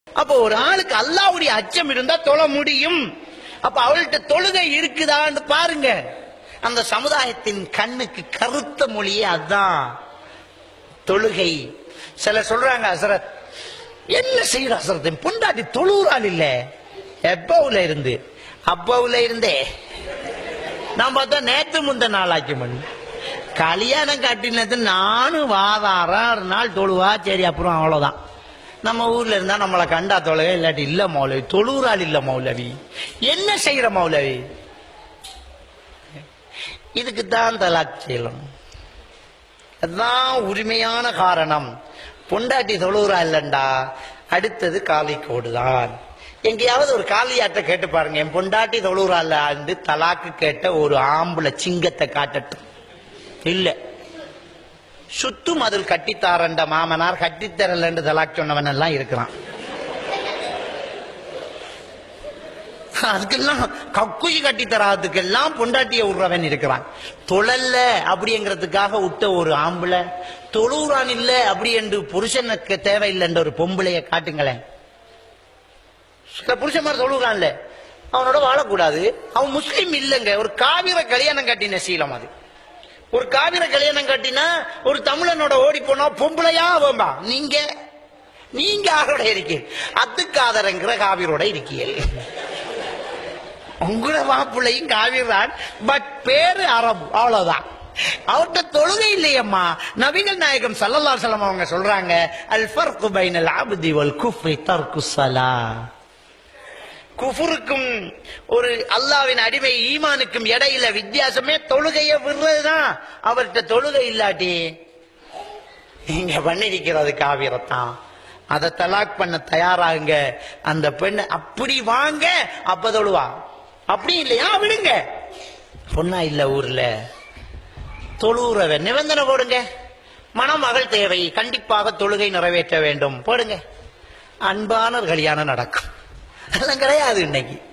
அப்ப ஒரு ஆளுக்கு அல்லாஹ்வுடைய அச்சம் இருந்தா தொழ முடியும். அப்ப அவள்கிட்ட தொழுகை இருக்குதான்னு பாருங்க. அந்த சமுதாயத்தின் கண்ணுக்கு கருத்த மொழியே அதுதான் தொழுகை. சில சொல்றாங்க, ஹசரத் என்ன செய்யற ஹசரத், பொண்டாட்டி தொழுறாள் இல்ல, எப்பவுல இருந்து அப்பவுல இருந்தே நான் பார்த்தா நேற்று முந்த நாளாக்கி மணி கல்யாணம் கட்டினது நானும் வாதாரம் நாள் தொழுவா, சரி அப்புறம் அவ்வளவுதான். நம்ம ஊர்ல இருந்தா நம்மளை கண்டா தொழுகை, இல்லாட்டி இல்ல மௌலவி தொழுறாள் இல்ல மௌலவி, என்ன செய்யற மௌலவி? இதுக்குத்தான் தலாக் செய்யலாம். அதுதான் உரிமையான காரணம். பொண்டாட்டி தொழுறா இல்லண்டா, அடுத்தது காலி கோடுதான். எங்கேயாவது ஒரு காலியாட்ட கேட்டு பாருங்க, என் பொண்டாட்டி தொழுறா இல்ல தலாக்கு கேட்ட ஒரு ஆம்பளை சிங்கத்தை காட்டட்டும். இல்ல சுத்து மதில் கட்டித்தாரண்ட மாமனார் கட்டித்தரலன்னு தலாக் சொன்னவன் எல்லாம் இருக்கிறான். அதுக்கெல்லாம் கக்குயி கட்டி தராதுக்கெல்லாம் பொண்டாட்டிய விடுறவன் இருக்கிறான். தொழல்ல அப்படிங்கிறதுக்காக விட்ட ஒரு ஆம்பளை, தொழுறான் இல்ல அப்படி என்று புருஷனுக்கு தேவையில்லைன்ற ஒரு பொம்பளைய காட்டுங்களேன். சில புருஷன்மார் தொழுறான்ல, அவனோட வாழக்கூடாது, அவன் முஸ்லீம் இல்லைங்க. ஒரு காவிர கல்யாணம் கட்டின சீலம் அது. ஒரு காவிர கல்யாணம் கட்டினா ஒரு தமிழனோட ஓடி போனா பொம்பளையா அவன்பா. நீங்க நீங்க அவரோட இருக்கீங்க, அத்துக்காதரங்கிற காவிரோட இருக்கீங்க. உங்கள மாப்பிள்ளையும் காவிரான், பட் பேரு அரபு, அவ்வளவுதான். அவர்கிட்ட தொழுகை இல்லையம்மா. நபிகள் நாயகம் ஸல்லல்லாஹு அலைஹி வஸல்லம் அவங்க சொல்றாங்க, அல் ஃபர்கு பைனல் அப்தி வல் குஃப்ரி தர்கு ஸலாஹ். குஃபுருக்கும் ஒரு அல்லாஹ்வின் அடிமை ஈமானுக்கும் இடையில வித்தியாசமே தொழுகையை விடுறதுதான். அவர்கிட்ட தொழுகை இல்லாட்டி நீங்க பண்ணிருக்கிறது காவிரத்தான். அதை தலாக் பண்ண தயாராகுங்க. அந்த பெண் அப்படி வாங்க, அப்ப தொழுவா. அப்படி இல்லையா விடுங்க. பொண்ணா இல்ல ஊர்ல தொழுறவன் நிபந்தனை போடுங்க, மணமகள் தேவை, கண்டிப்பாக தொழுகை நிறைவேற்ற வேண்டும் போடுங்க. அன்பான கல்யாணம் நடக்கும். அதெல்லாம் கிடையாது இன்னைக்கு.